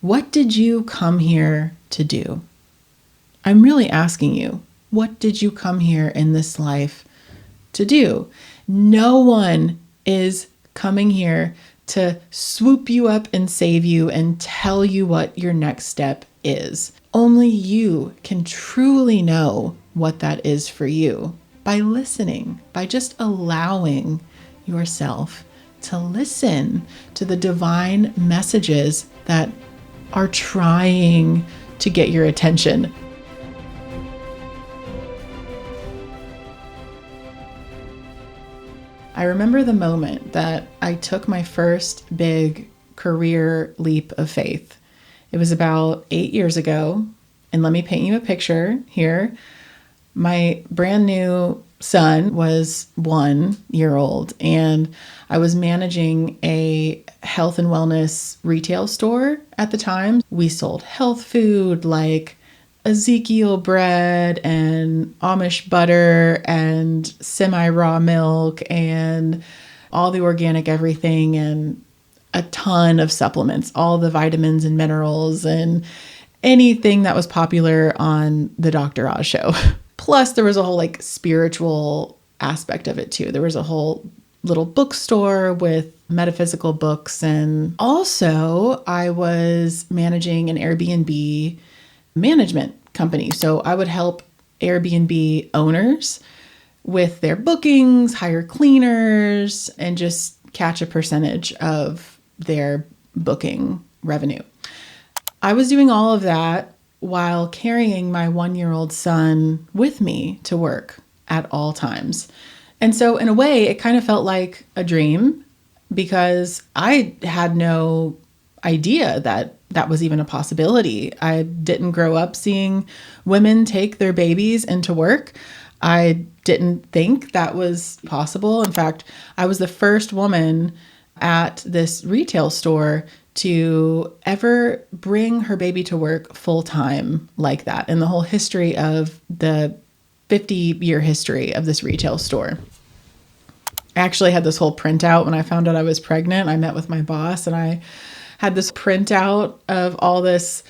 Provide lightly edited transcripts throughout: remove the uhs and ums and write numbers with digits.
What did you come here to do? I'm really asking you, what did you come here in this life to do? No one is coming here to swoop you up and save you and tell you what your next step is. Only you can truly know what that is for you by listening, by just allowing yourself to listen to the divine messages that are trying to get your attention. I remember the moment that I took my first big career leap of faith. It was about 8 years ago. And let me paint you a picture here. My brand new son was 1 year old, and I was managing a health and wellness retail store at the time. We sold health food like Ezekiel bread and Amish butter and semi-raw milk and all the organic everything and a ton of supplements, all the vitamins and minerals and anything that was popular on the Dr. Oz show. Plus, there was a whole like spiritual aspect of it too. There was a whole little bookstore with metaphysical books. And also, I was managing an Airbnb management company. So I would help Airbnb owners with their bookings, hire cleaners, and just catch a percentage of their booking revenue. I was doing all of that while carrying my 1-year-old son with me to work at all times. And so in a way, it kind of felt like a dream because I had no idea that that was even a possibility. I didn't grow up seeing women take their babies into work. I didn't think that was possible. In fact, I was the first woman at this retail store to ever bring her baby to work full time like that in the whole history of the 50-year history of this retail store. I actually had this whole printout when I found out I was pregnant. I met with my boss and I had this printout of all this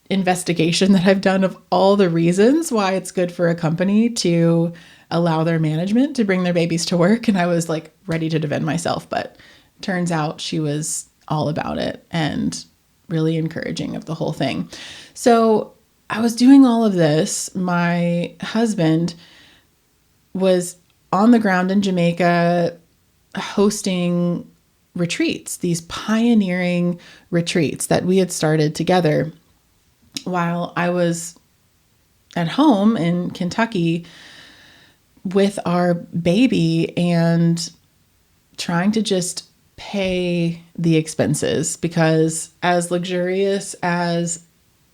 investigation that I've done of all the reasons why it's good for a company to allow their management to bring their babies to work. And I was like ready to defend myself, but turns out she was all about it and really encouraging of the whole thing. So I was doing all of this. My husband was on the ground in Jamaica hosting retreats, these pioneering retreats that we had started together while I was at home in Kentucky with our baby and trying to just pay the expenses, because as luxurious as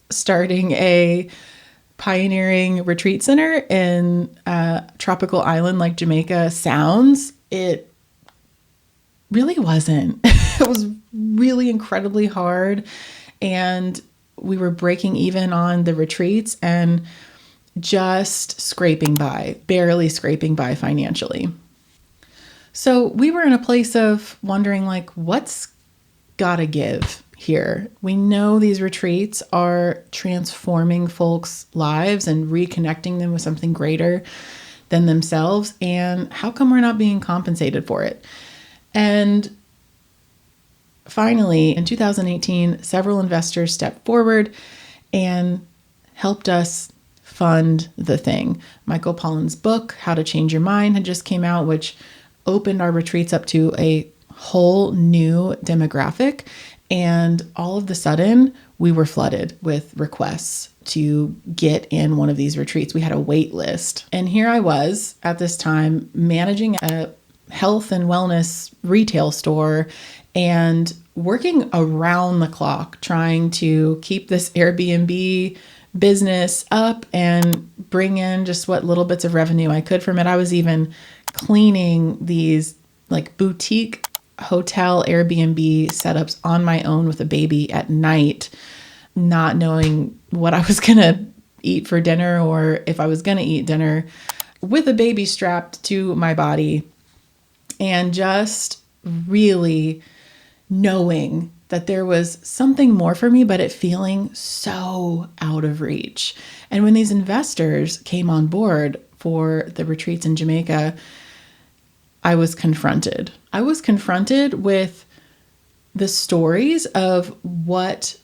starting a pioneering retreat center in a tropical island like Jamaica sounds, it really wasn't. It was really incredibly hard. And we were breaking even on the retreats and just scraping by, barely scraping by financially. So we were in a place of wondering, like, what's gotta give here? We know these retreats are transforming folks' lives and reconnecting them with something greater than themselves. And how come we're not being compensated for it? And finally, in 2018, several investors stepped forward and helped us fund the thing. Michael Pollan's book, How to Change Your Mind, had just came out, which opened our retreats up to a whole new demographic. And all of a sudden, we were flooded with requests to get in one of these retreats. We had a wait list. And here I was at this time managing a health and wellness retail store and working around the clock, trying to keep this Airbnb business up and bring in just what little bits of revenue I could from it. I was even cleaning these like boutique hotel Airbnb setups on my own with a baby at night, not knowing what I was going to eat for dinner or if I was going to eat dinner, with a baby strapped to my body, and just really knowing that there was something more for me, but it feeling so out of reach. And when these investors came on board for the retreats in Jamaica, I was confronted. I was confronted with the stories of what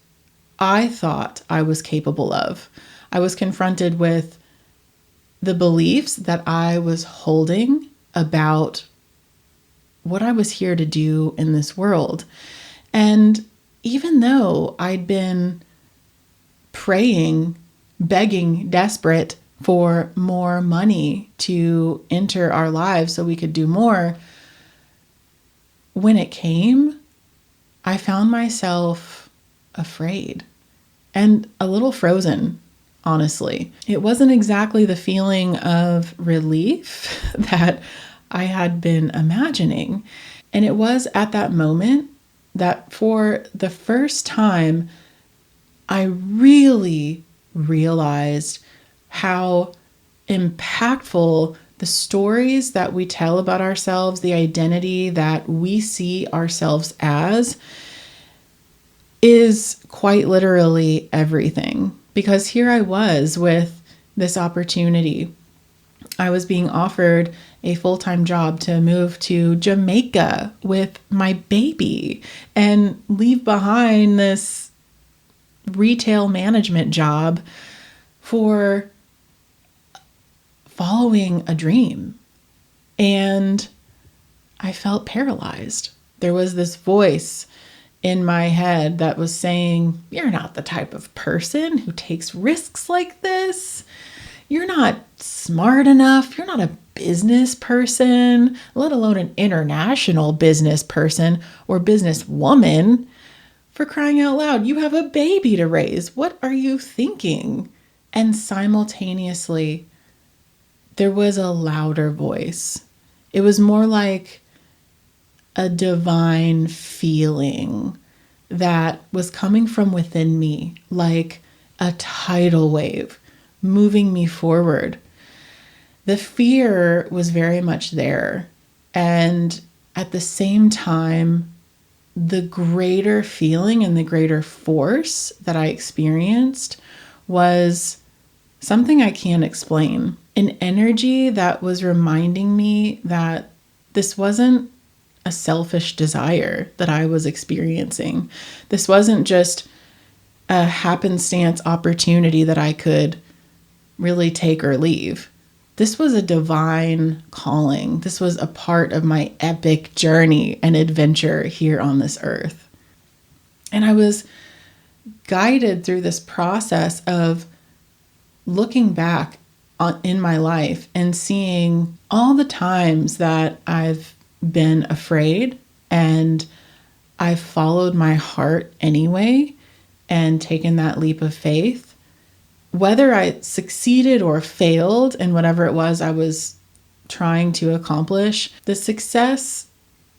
I thought I was capable of. I was confronted with the beliefs that I was holding about what I was here to do in this world. And even though I'd been praying, begging, desperate for more money to enter our lives so we could do more, when it came, I found myself afraid and a little frozen, honestly. It wasn't exactly the feeling of relief that I had been imagining. And it was at that moment that for the first time, I really realized how impactful the stories that we tell about ourselves, the identity that we see ourselves as, is quite literally everything. Because here I was with this opportunity. I was being offered a full-time job to move to Jamaica with my baby and leave behind this retail management job for following a dream. And I felt paralyzed. There was this voice in my head that was saying, "You're not the type of person who takes risks like this. You're not smart enough. You're not a business person, let alone an international business person or business woman. For crying out loud, you have a baby to raise. What are you thinking?" And simultaneously, there was a louder voice. It was more like a divine feeling that was coming from within me, like a tidal wave moving me forward. The fear was very much there. And at the same time, the greater feeling and the greater force that I experienced was something I can't explain. An energy that was reminding me that this wasn't a selfish desire that I was experiencing. This wasn't just a happenstance opportunity that I could really take or leave. This was a divine calling. This was a part of my epic journey and adventure here on this earth. And I was guided through this process of looking back in my life and seeing all the times that I've been afraid and I've followed my heart anyway and taken that leap of faith. Whether I succeeded or failed in whatever it was I was trying to accomplish, the success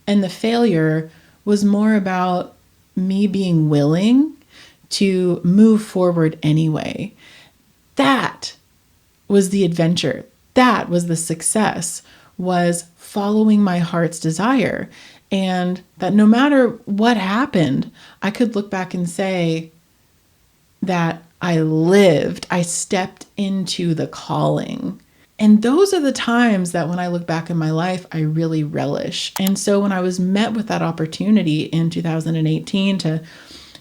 and the failure was more about me being willing to move forward anyway. That was the adventure. That was the success, was following my heart's desire. And that no matter what happened, I could look back and say that I lived, I stepped into the calling. And those are the times that when I look back in my life, I really relish. And so when I was met with that opportunity in 2018 to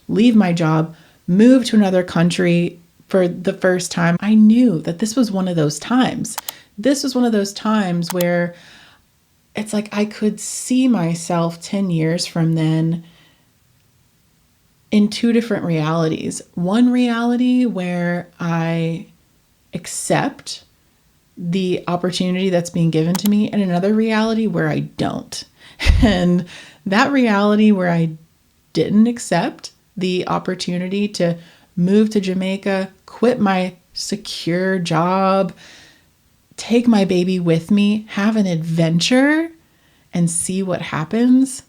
leave my job, move to another country for the first time, I knew that this was one of those times. This was one of those times where it's like I could see myself 10 years from then in two different realities. One reality where I accept the opportunity that's being given to me, and another reality where I don't. And that reality where I didn't accept the opportunity to move to Jamaica, quit my secure job, take my baby with me, have an adventure, and see what happens,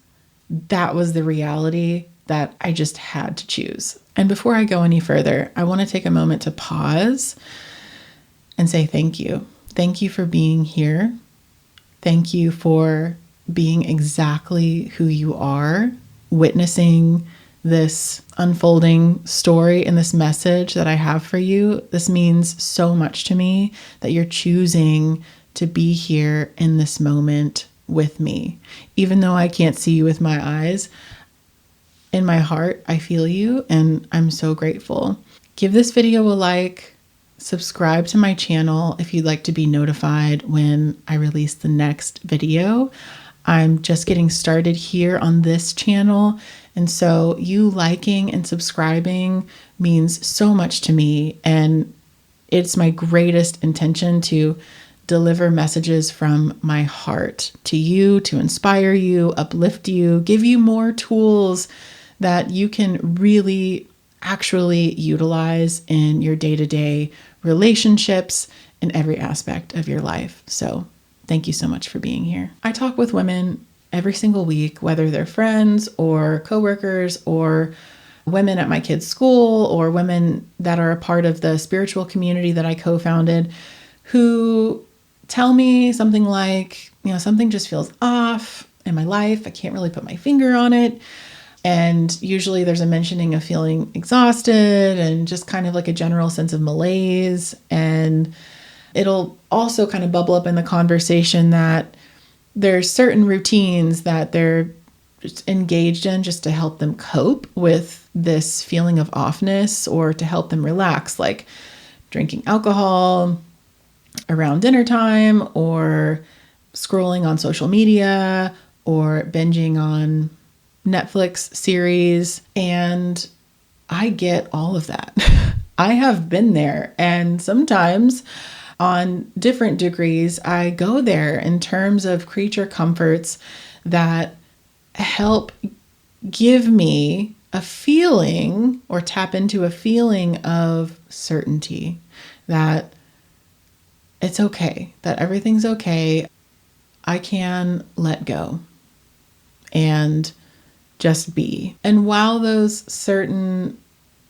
that was the reality that I just had to choose. And before I go any further, I want to take a moment to pause and say thank you. Thank you for being here. Thank you for being exactly who you are, witnessing this unfolding story and this message that I have for you. This means so much to me that you're choosing to be here in this moment with me. Even though I can't see you with my eyes, in my heart, I feel you, and I'm so grateful. Give this video a like, subscribe to my channel if you'd like to be notified when I release the next video. I'm just getting started here on this channel, and so you liking and subscribing means so much to me, and it's my greatest intention to deliver messages from my heart to you, to inspire you, uplift you, give you more tools that you can really actually utilize in your day-to-day relationships in every aspect of your life. So thank you so much for being here. I talk with women every single week, whether they're friends or coworkers or women at my kids' school or women that are a part of the spiritual community that I co-founded, who tell me something like, something just feels off in my life. I can't really put my finger on it. And usually there's a mentioning of feeling exhausted and just kind of like a general sense of malaise. And it'll also kind of bubble up in the conversation that there's certain routines that they're just engaged in just to help them cope with this feeling of offness or to help them relax, like drinking alcohol around dinner time or scrolling on social media or binging on Netflix series. And I get all of that. I have been there, and sometimes on different degrees, I go there in terms of creature comforts that help give me a feeling or tap into a feeling of certainty that it's okay, that everything's okay. I can let go and just be. And while those certain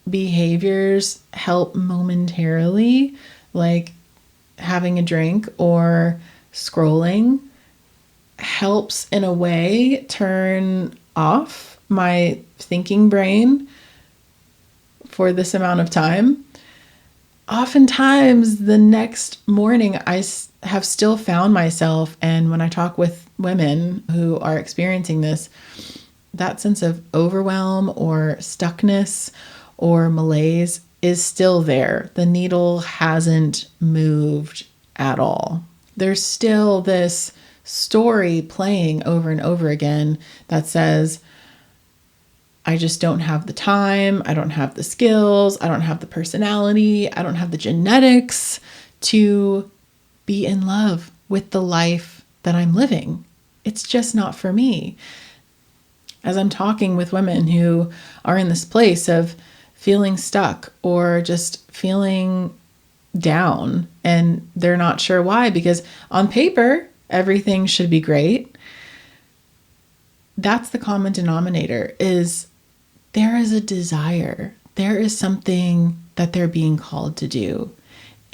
behaviors help momentarily, like having a drink or scrolling, helps in a way turn off my thinking brain for this amount of time, oftentimes the next morning I have still found myself, and when I talk with women who are experiencing this, that sense of overwhelm or stuckness or malaise is still there. The needle hasn't moved at all. There's still this story playing over and over again that says, I just don't have the time, I don't have the skills, I don't have the personality, I don't have the genetics to be in love with the life that I'm living. It's just not for me. As I'm talking with women who are in this place of feeling stuck or just feeling down, and they're not sure why, because on paper, everything should be great. That's the common denominator, is there is a desire. There is something that they're being called to do.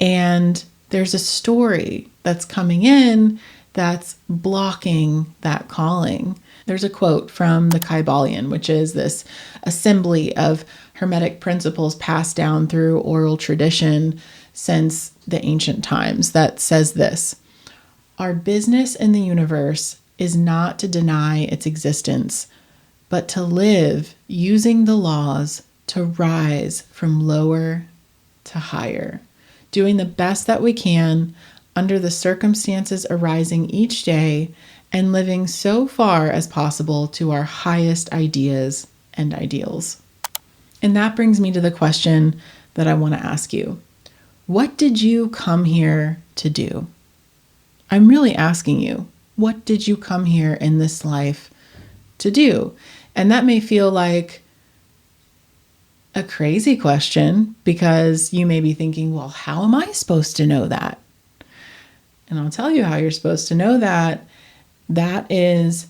And there's a story that's coming in that's blocking that calling. There's a quote from the Kybalion, which is this assembly of Hermetic principles passed down through oral tradition since the ancient times, that says this: our business in the universe is not to deny its existence, but to live using the laws to rise from lower to higher, doing the best that we can under the circumstances arising each day, and living so far as possible to our highest ideas and ideals. And that brings me to the question that I want to ask you. What did you come here to do? I'm really asking you, what did you come here in this life to do? And that may feel like a crazy question, because you may be thinking, well, how am I supposed to know that? And I'll tell you how you're supposed to know that. That is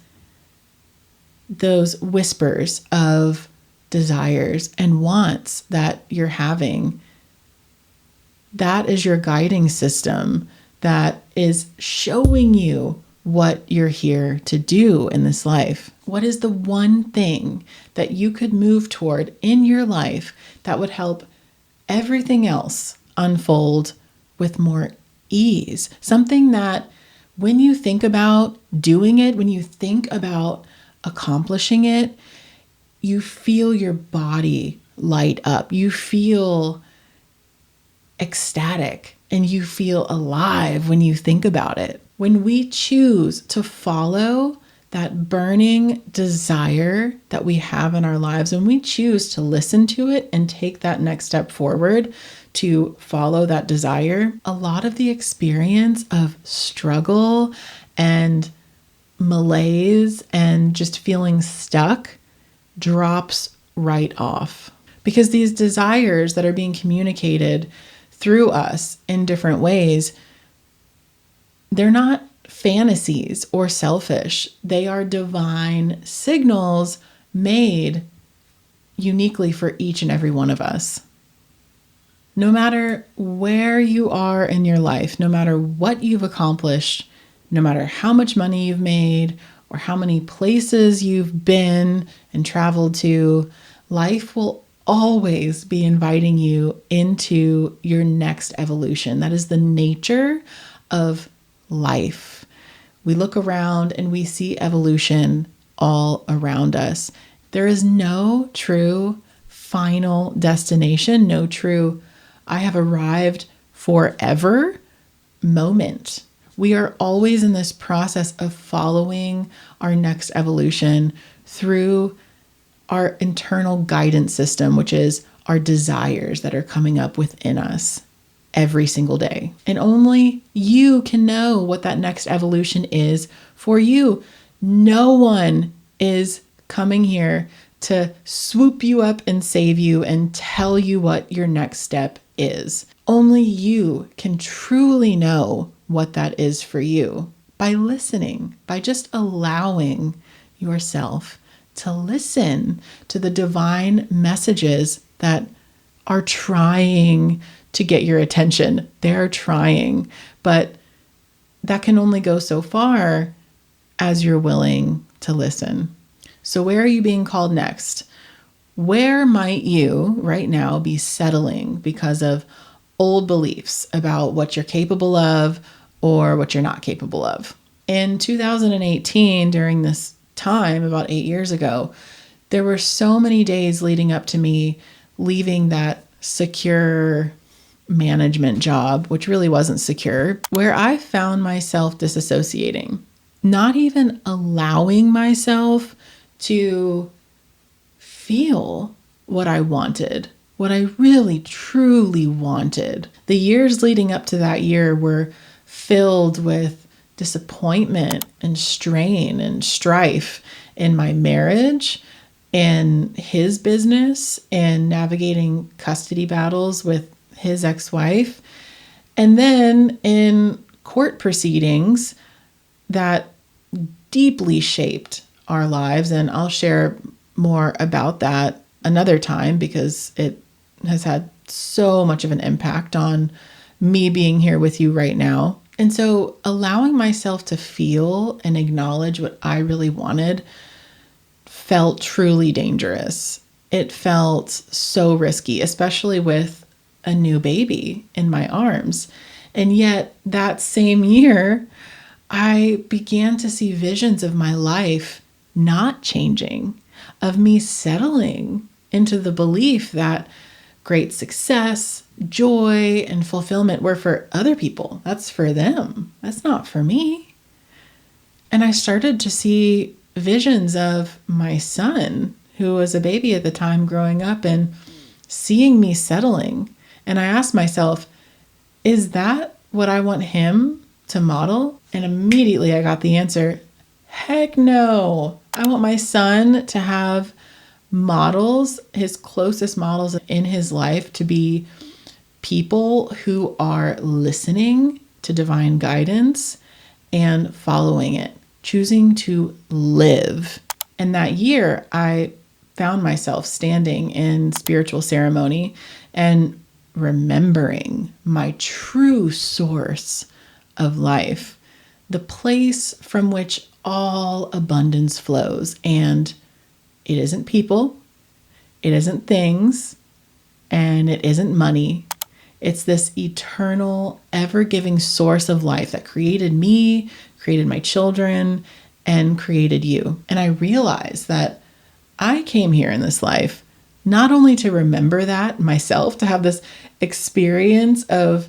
those whispers of desires and wants that you're having. That is your guiding system that is showing you what you're here to do in this life. What is the one thing that you could move toward in your life that would help everything else unfold with more ease? Something that when you think about doing it, when you think about accomplishing it, you feel your body light up. You feel ecstatic and you feel alive when you think about it. When we choose to follow that burning desire that we have in our lives, when we choose to listen to it and take that next step forward to follow that desire, a lot of the experience of struggle and malaise and just feeling stuck drops right off. Because these desires that are being communicated through us in different ways, they're not fantasies or selfish. They are divine signals made uniquely for each and every one of us. No matter where you are in your life, no matter what you've accomplished, no matter how much money you've made or how many places you've been and traveled to, life will always be inviting you into your next evolution. That is the nature of life. We look around and we see evolution all around us. There is no true final destination, no true I have arrived forever moment. We are always in this process of following our next evolution through our internal guidance system, which is our desires that are coming up within us every single day. And only you can know what that next evolution is for you. No one is coming here to swoop you up and save you and tell you what your next step is. Only you can truly know what that is for you by listening, by just allowing yourself to listen to the divine messages that are trying to get your attention. They're trying, but that can only go so far as you're willing to listen. So where are you being called next? Where might you right now be settling because of old beliefs about what you're capable of or what you're not capable of? In 2018, during this time, about 8 years ago, there were so many days leading up to me leaving that secure management job, which really wasn't secure, where I found myself disassociating, not even allowing myself to feel what I wanted, what I really truly wanted. The years leading up to that year were filled with disappointment and strain and strife in my marriage, in his business, and navigating custody battles with his ex-wife, and then in court proceedings that deeply shaped our lives. And I'll share more about that another time because it has had so much of an impact on me being here with you right now. And so allowing myself to feel and acknowledge what I really wanted felt truly dangerous. It felt so risky, especially with a new baby in my arms. And yet that same year, I began to see visions of my life not changing, of me settling into the belief that great success, joy, and fulfillment were for other people. That's for them. That's not for me. And I started to see visions of my son, who was a baby at the time growing up, and seeing me settling. And I asked myself, is that what I want him to model? And immediately I got the answer, heck no. I want my son to have models, his closest models in his life, to be people who are listening to divine guidance and following it, choosing to live. And that year, I found myself standing in spiritual ceremony and remembering my true source of life, the place from which all abundance flows. And it isn't people, it isn't things, and it isn't money. It's this eternal, ever giving source of life that created me, created my children, and created you. And I realized that I came here in this life not only to remember that myself, to have this experience of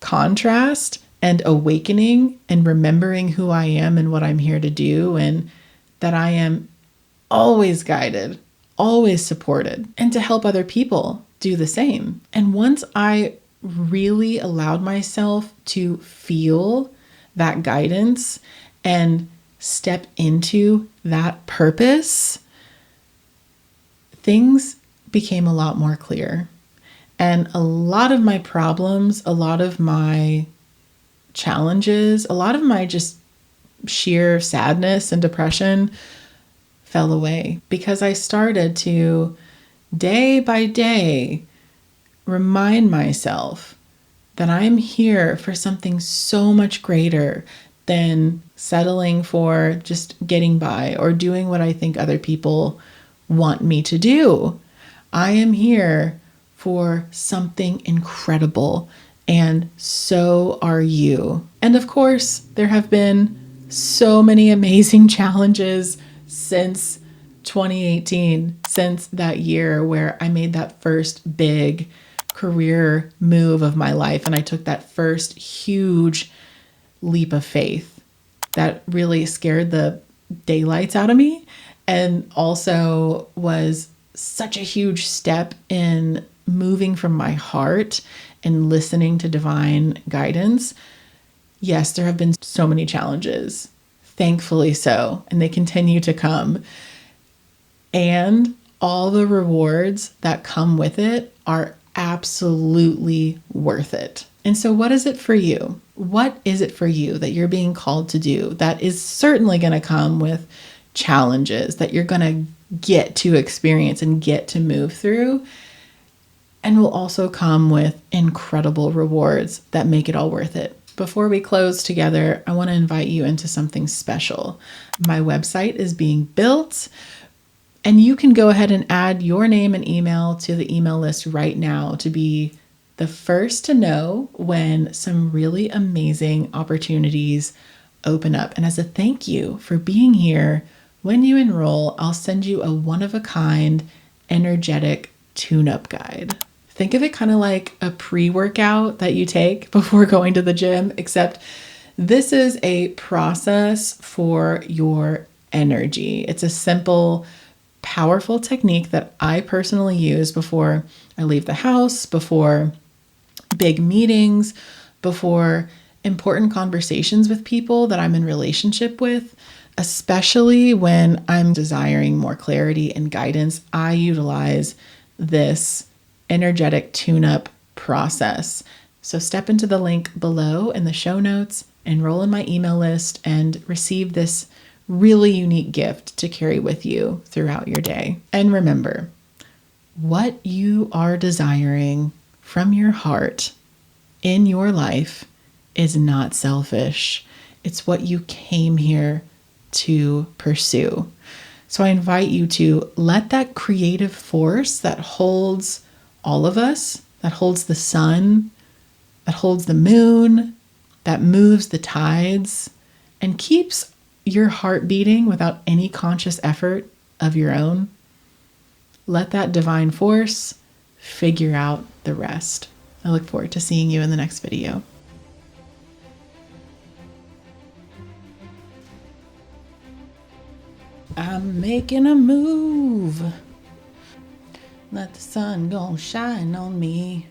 contrast and awakening and remembering who I am and what I'm here to do, and that I am always guided, always supported, and to help other people do the same. And once I really allowed myself to feel that guidance and step into that purpose, things became a lot more clear. And a lot of my problems, a lot of my challenges, a lot of my just sheer sadness and depression fell away because I started to, day by day, remind myself that I'm here for something so much greater than settling for just getting by or doing what I think other people want me to do. I am here for something incredible, and so are you. And of course, there have been so many amazing challenges since 2018, since that year where I made that first big career move of my life and I took that first huge leap of faith that really scared the daylights out of me and also was such a huge step in moving from my heart and listening to divine guidance. Yes, there have been so many challenges, thankfully so, and they continue to come. And all the rewards that come with it are absolutely worth it. And so what is it for you? What is it for you that you're being called to do that is certainly going to come with challenges that you're going to get to experience and get to move through, and will also come with incredible rewards that make it all worth it? Before we close together, I want to invite you into something special. My website is being built, and you can go ahead and add your name and email to the email list right now to be the first to know when some really amazing opportunities open up. And as a thank you for being here, when you enroll, I'll send you a one-of-a-kind energetic tune-up guide. Think of it kind of like a pre-workout that you take before going to the gym, except this is a process for your energy. It's a simple, powerful technique that I personally use before I leave the house, before big meetings, before important conversations with people that I'm in relationship with, especially when I'm desiring more clarity and guidance. I utilize this energetic tune-up process. So step into the link below in the show notes, enroll in my email list, and receive this really unique gift to carry with you throughout your day. And remember, what you are desiring from your heart in your life is not selfish. It's what you came here to pursue. So I invite you to let that creative force that holds all of us, that holds the sun, that holds the moon, that moves the tides, and keeps your heart beating without any conscious effort of your own. Let that divine force figure out the rest. I look forward to seeing you in the next video. I'm making a move. Let the sun go shine on me.